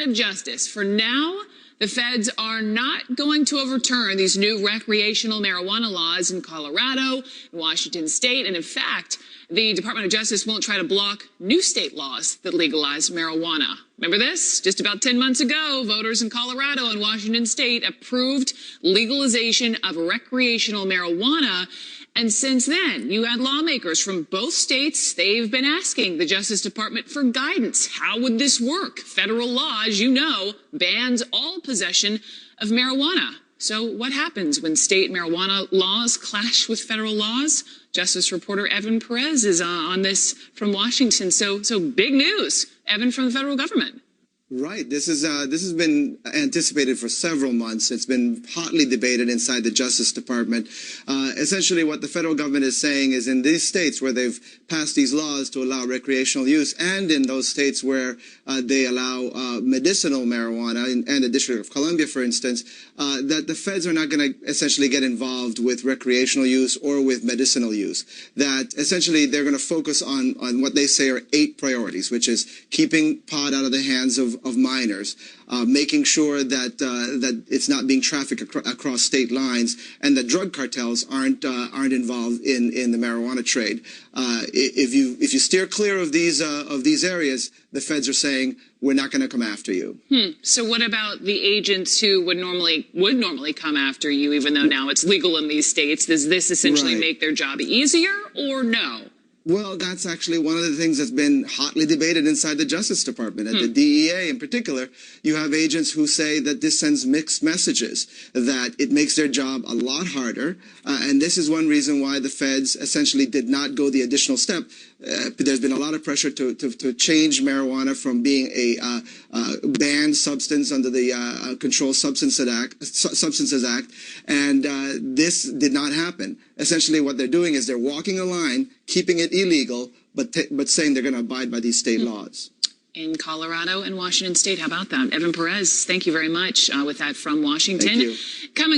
of Justice. For now, the feds are not going to overturn these new recreational marijuana laws in Colorado and Washington state. And in fact, the Department of Justice won't try to block new state laws that legalize marijuana. Remember this? Just about 10 months ago, voters in Colorado and Washington state approved legalization of recreational marijuana. And since then, you had lawmakers from both states. They've been asking the Justice Department for guidance. How would this work? Federal law, as you know, bans all possession of marijuana. So what happens when state marijuana laws clash with federal laws? Justice reporter Evan Perez is on this from Washington. So big news, Evan, from the federal government. Right. This has been anticipated for several months. It's been hotly debated inside the Justice Department. Essentially, what the federal government is saying is in these states where they've passed these laws to allow recreational use, and in those states where they allow medicinal marijuana, and the District of Columbia, for instance, that the feds are not going to essentially get involved with recreational use or with medicinal use. That essentially they're going to focus on what they say are 8 priorities, which is keeping pot out of the hands of minors, making sure that that it's not being trafficked across state lines, and that drug cartels aren't involved in the marijuana trade. If you steer clear of these areas, the feds are saying we're not going to come after you. So what about the agents who would normally come after you, even though now it's legal in these states? Does this essentially make their job easier, or no? Well, that's actually one of the things that's been hotly debated inside the Justice Department. At the DEA in particular, you have agents who say that this sends mixed messages, that it makes their job a lot harder. And this is one reason why the feds essentially did not go the additional step. There's been a lot of pressure to change marijuana from being a banned substance under the Controlled Substances Act, and this did not happen. Essentially, what they're doing is they're walking a line, keeping it illegal, but saying they're going to abide by these state laws. In Colorado and Washington state, how about that? Evan Perez, thank you very much with that from Washington. Thank you. Coming